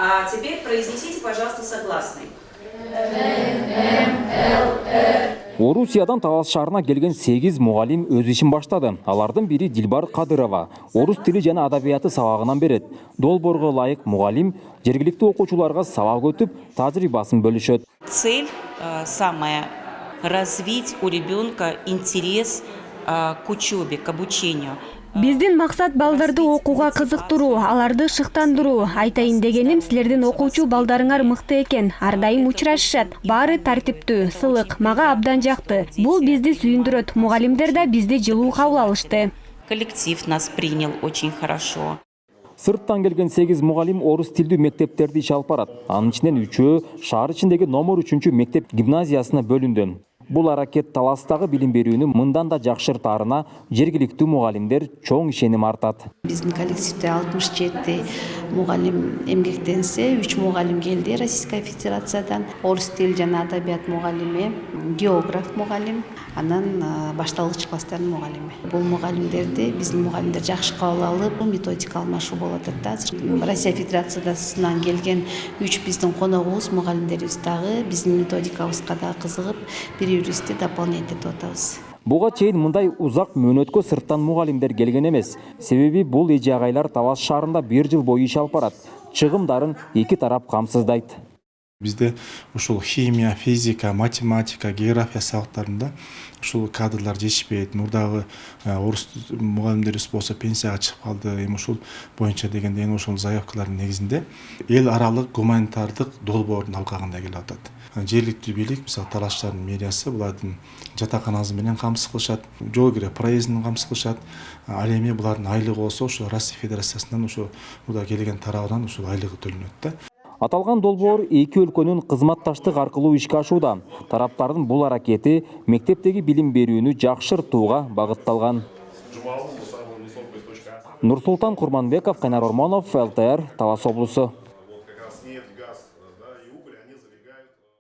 А теперь произнесите, пожалуйста, согласный. Орусиядан Талас шаарына келген 8 мугалим өз ишин баштады. Алардын бири Дилбар Кадырова. Орус тили жана адабияты сабагынан берет. Долбоорго ылайык мугалим жергиликтүү окуучуларга сабак өтүп, тажрыйбасын бөлүшөт. Цель самая – развить у ребенка интерес к учебе, к обучению. Биздин максат балдарды окууга кызыктыруу, аларды шыктандыруу. Айтайын дегеним, силердин окуучу балдарыңар мыкты экен, ар дайым учурашышат. Баары тартиптүү, сылык, мага абдан жакты. Бул бизди сүйүндүрөт. Мугалимдер да бизди жылуу кабыл алышты. Коллектив нас принял очень хорошо. Сырттан келген 8 мугалим орус тилдүү мектептерди иш алып барат. Анын ичинен 3-өө шаар ичиндеги номер 3 мектеп гимназиясына бөлүндү. Бул аракет Таластагы билим берүүнү мындан да жакшыртаарына жергиликтүү мугалимдер чоң ишеним артат. Биздин коллективде 67 мугалим эмгектенсе, 3 мугалим келди Российская Федерациядан. Орус тил жана адабият мугалими, географ мугалим, анан башталгыч класстардын мугалими. Бул мугалимдерди биздин мугалимдер жакшы кабыл алып, методика алмашуу болуп атат. Россия Федерациясынан келген 3 биздин коногубуз, мугалимдерибиз дагы биздин методикабызга да кызыгып, юристти дополнять этип атабыз. Буга чейин мындай узак мөөнөткө сырттан мугалимдер келген эмес. Себеби бул эже агайлар Талас шаарында 1 жыл бою иш алып барат. Чыгымдарын эки тарап камсыздайт. Bizde ушул химия, физика, математика, география сабактарында ушул кадрлар жетишпейт. Мурдагы орус мугалимдерибиз болсо пенсияга чыгып калды. Эми ушул боюнча дегенде ушул заявкалардын негизинде эл аралык гуманитардык долбоордун алкагында келип атат. Жергиликтүү бийлик, мисалы Талас шаарынын мэриясы булардын жатаканасы менен камсыз кылышат, жол кире проездин камсыз кылышат. Ал эми булардын айлыгы болсо ошо Россия Федерациясынан ошо мурда келген тарабынан ошол айлыгы төлөнөт да. Аталган долбоор эки өлкөнүн кызматташтык аркылуу ишке ашууда. Тараптардын бул аракети мектептеги билим берүүнү жакшыртууга багытталган. Нурсултан Курманбеков, Кайнар Ормонов, ЛТР, Талас облусу.